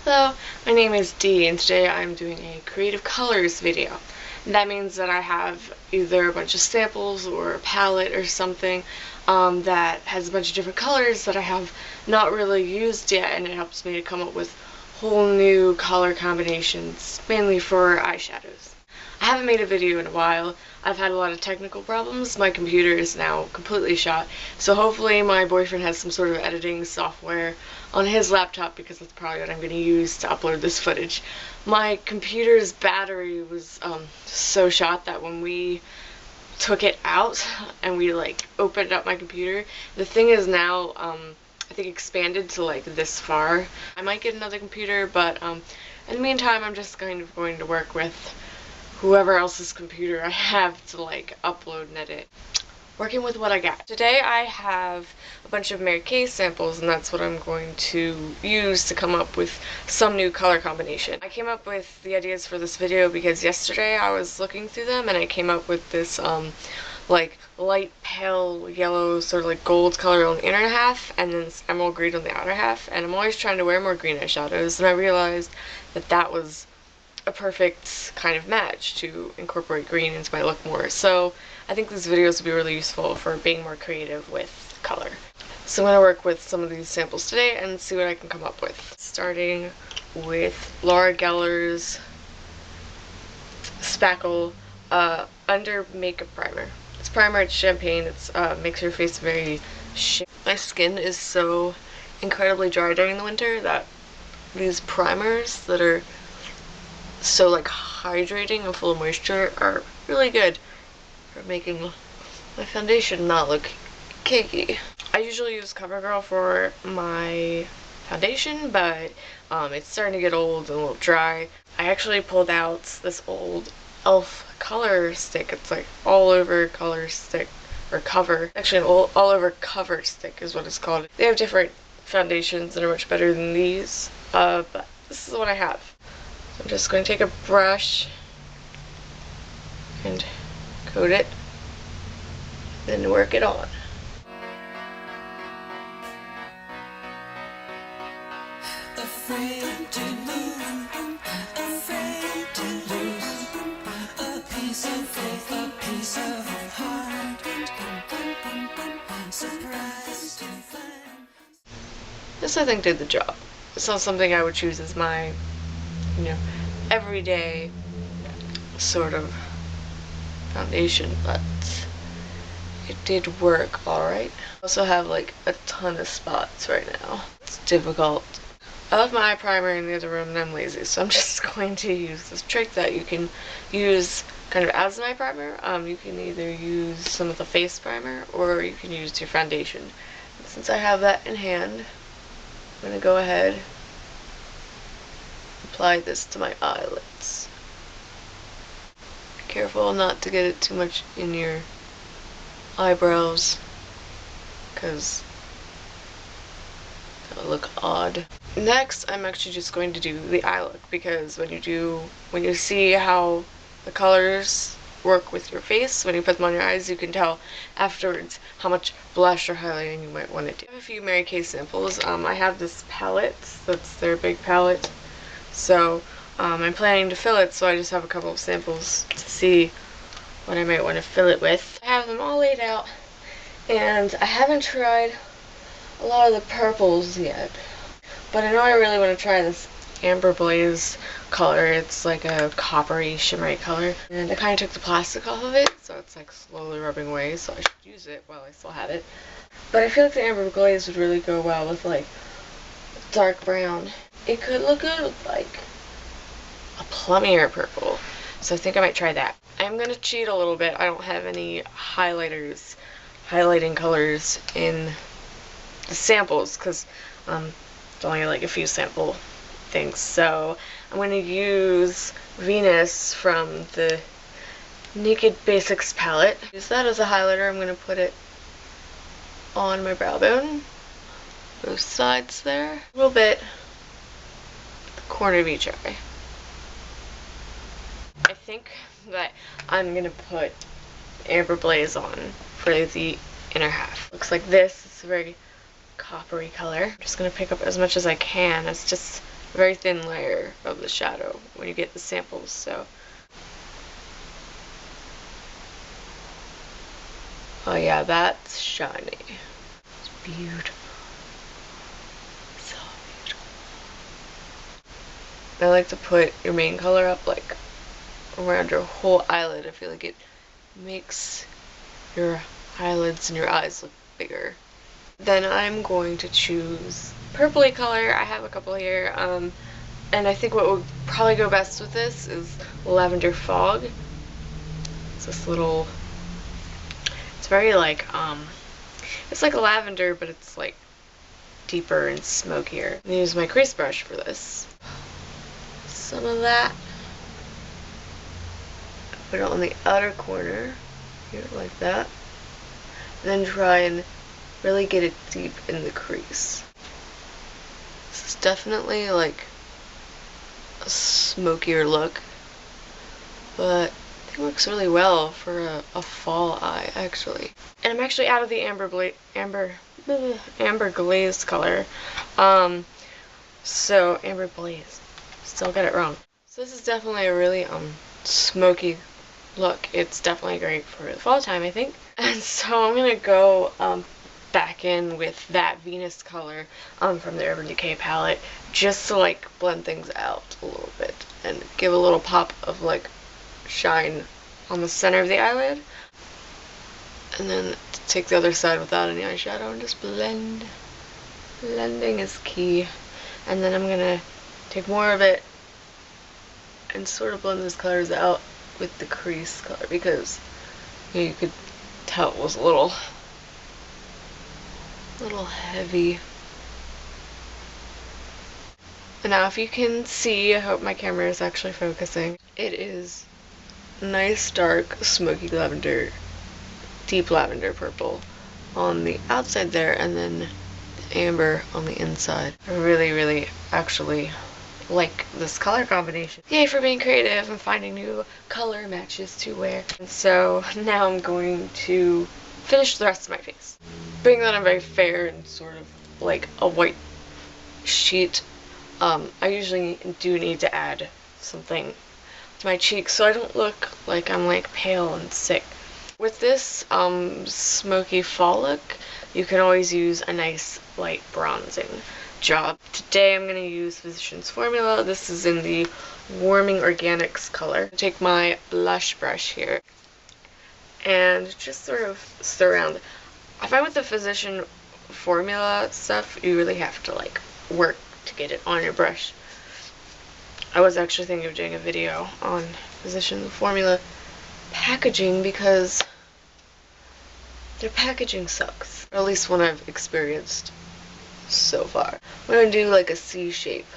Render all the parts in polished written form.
Hello, my name is Dee, and today I'm doing a creative colors video. And that means that I have either a bunch of samples or a palette or something that has a bunch of different colors that I have not really used yet, and it helps me to come up with whole new color combinations, mainly for eyeshadows. I haven't made a video in a while. I've had a lot of technical problems. My computer is now completely shot, so hopefully my boyfriend has some sort of editing software on his laptop, because that's probably what I'm going to use to upload this footage. My computer's battery was so shot that when we took it out and we opened up my computer, the thing is now I think expanded to this far. I might get another computer, but in the meantime I'm just kind of going to work with whoever else's computer I have to upload and edit. Working with what I got. Today I have a bunch of Mary Kay samples, and that's what I'm going to use to come up with some new color combination. I came up with the ideas for this video because yesterday I was looking through them and I came up with this light pale yellow sort of gold color on the inner half and then emerald green on the outer half, and I'm always trying to wear more green eyeshadows, and I realized that that was a perfect kind of match to incorporate green into my look more. So I think these videos will be really useful for being more creative with color. So I'm going to work with some of these samples today and see what I can come up with. Starting with Laura Geller's Spackle Under Makeup Primer. It's primer, it's champagne, it's makes your face very shiny. My skin is so incredibly dry during the winter that these primers that are so hydrating and full of moisture are really good for making my foundation not look cakey. I usually use CoverGirl for my foundation, but it's starting to get old and a little dry. I actually pulled out this old e.l.f. color stick. It's all over color stick, or cover. Actually, an all over cover stick is what it's called. They have different foundations that are much better than these, but this is what I have. So I'm just going to take a brush and coat it, then work it on. Afraid to move, afraid to lose a piece of faith, a piece of heart, surprised to find. This, I think, did the job. It's not something I would choose as my, everyday sort of foundation, but it did work alright. I also have a ton of spots right now. It's difficult. I left my eye primer in the other room and I'm lazy, so I'm just going to use this trick that you can use kind of as an eye primer. You can either use some of the face primer or you can use your foundation. And since I have that in hand, I'm going to go ahead and apply this to my eyelids. Be careful not to get it too much in your eyebrows, because that would look odd. Next, I'm actually just going to do the eye look, because when you see how the colors work with your face, when you put them on your eyes, you can tell afterwards how much blush or highlighting you might want to do. I have a few Mary Kay samples. I have this palette, that's their big palette, so I'm planning to fill it, so I just have a couple of samples to see what I might want to fill it with. I have them all laid out, and I haven't tried a lot of the purples yet, but I know I really want to try this Amber Blaze color. It's like a coppery, shimmery color, and I kind of took the plastic off of it, so it's slowly rubbing away, so I should use it while I still have it. But I feel like the Amber Blaze would really go well with dark brown. It could look good with a plummier purple, so I think I might try that. I'm gonna cheat a little bit. I don't have any highlighting colors in the samples, because it's only a few sample things, so I'm going to use Venus from the Naked Basics palette. Use that as a highlighter. I'm going to put it on my brow bone, both sides there, a little bit the corner of each eye. I think that I'm going to put Amber Blaze on for the inner half. Looks like this. It's a very coppery color. I'm just going to pick up as much as I can. It's just a very thin layer of the shadow when you get the samples. So, oh yeah, that's shiny. It's beautiful. So beautiful. I like to put your main color up like around your whole eyelid. I feel like it makes your eyelids and your eyes look bigger. Then I'm going to choose purpley color. I have a couple here, and I think what would probably go best with this is Lavender Fog. It's this little, it's very like, it's like a lavender, but it's like deeper and smokier. I'm gonna use my crease brush for this. Some of that. Put it on the outer corner, here like that. And then try and really get it deep in the crease. This is definitely like a smokier look, but it works really well for a fall eye, actually. And I'm actually out of the amber glaze color. So amber blaze. Still got it wrong. So this is definitely a really smoky look. It's definitely great for the fall time, I think. And so I'm gonna go back in with that Venus color from the Urban Decay palette, just to like blend things out a little bit and give a little pop of like shine on the center of the eyelid. And then take the other side without any eyeshadow and just blend. Blending is key. And then I'm gonna take more of it and sort of blend those colors out with the crease color, because you could tell it was a little heavy. And now if you can see, I hope my camera is actually focusing, it is nice dark smoky lavender, deep lavender purple on the outside there, and then amber on the inside. I really actually like this color combination. Yay for being creative and finding new color matches to wear. And so now I'm going to finish the rest of my face. Being that I'm very fair and sort of like a white sheet, I usually do need to add something to my cheeks so I don't look like I'm like pale and sick. With this smoky fall look, you can always use a nice light bronzing job. Today I'm going to use Physicians Formula. This is in the Warming Organics color. Take my blush brush here and just sort of stir around. I find with the Physician Formula stuff, you really have to like work to get it on your brush. I was actually thinking of doing a video on Physician Formula packaging because their packaging sucks, or at least one I've experienced so far. I'm going to do like a C shape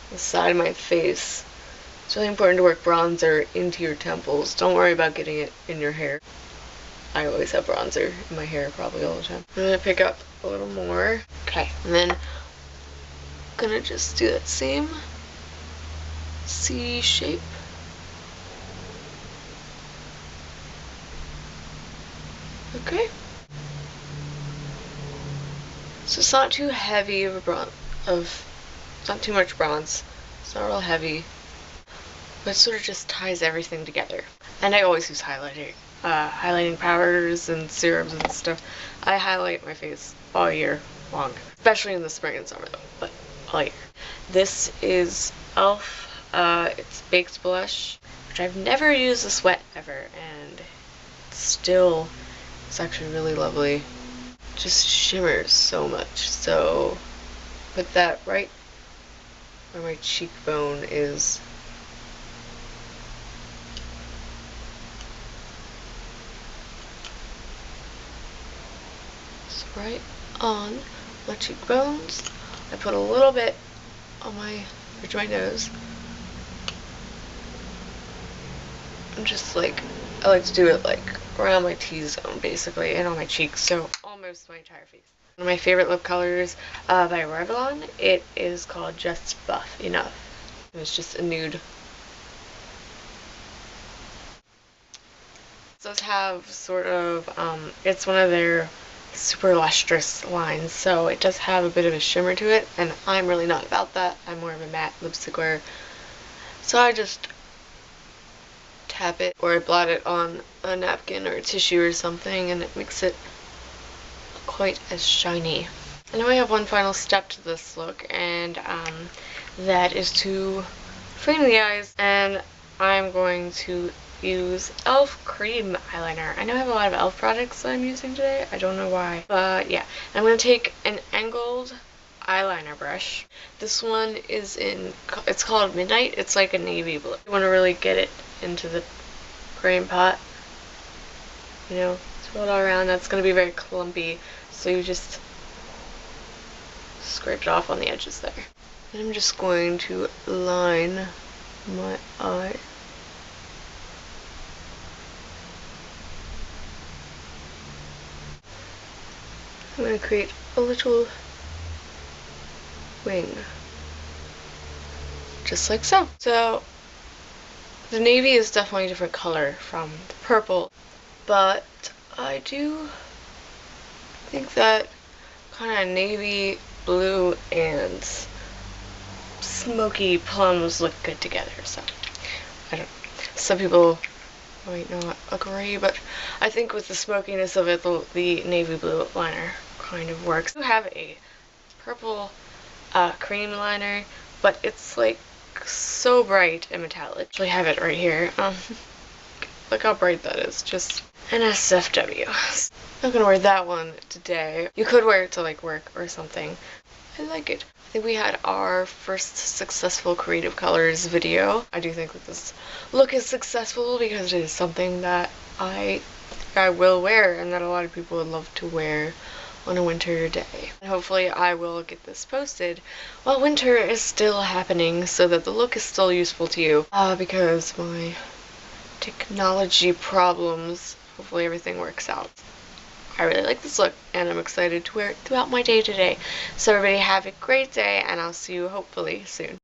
on the side of my face. It's really important to work bronzer into your temples. Don't worry about getting it in your hair. I always have bronzer in my hair probably all the time. I'm going to pick up a little more. Okay, and then I'm going to just do that same C shape. Okay. So it's not too heavy of it's not too much bronze. It's not real heavy, but it sort of just ties everything together. And I always use highlighting powders and serums and stuff. I highlight my face all year long, especially in the spring and summer though, but all year. This is e.l.f. It's Baked Blush, which I've never used this wet ever, and it's actually really lovely. Just shimmers so much. So put that right where my cheekbone is. So right on my cheekbones. I put a little bit on my bridge of my nose. I'm just like, I like to do it like around my T-zone basically, and on my cheeks, so almost my entire face. One of my favorite lip colors by Revlon, it is called Just Buff Enough. It's just a nude. Those have sort of, it's one of their super lustrous lines, so it does have a bit of a shimmer to it, and I'm really not about that. I'm more of a matte lipstick wearer. So I just tap it, or I blot it on a napkin or a tissue or something, and it makes it quite as shiny. I know I have one final step to this look, and that is to frame the eyes, and I'm going to use e.l.f. cream eyeliner. I know I have a lot of e.l.f. products that I'm using today. I don't know why, but yeah. I'm going to take an angled eyeliner brush. This one is it's called Midnight. It's like a navy blue. You want to really get it into the frame pot, you know, swirl it all around. That's going to be very clumpy, so you just scrape it off on the edges there. And I'm just going to line my eye. I'm going to create a little wing, just like so. So the navy is definitely a different color from the purple, but I do think that kind of navy blue and smoky plums look good together. So I don't know. Some people might not agree, but I think with the smokiness of it, the navy blue liner kind of works. I have a purple cream liner, but it's like so bright and metallic. I actually have it right here. Look how bright that is. Just an SFW. I'm not gonna wear that one today. You could wear it to like work or something. I like it. I think we had our first successful creative colors video. I do think that this look is successful because it is something that I will wear and that a lot of people would love to wear on a winter day. And hopefully I will get this posted while winter is still happening so that the look is still useful to you. Because my technology problems, hopefully everything works out. I really like this look, and I'm excited to wear it throughout my day today. So everybody have a great day, and I'll see you hopefully soon.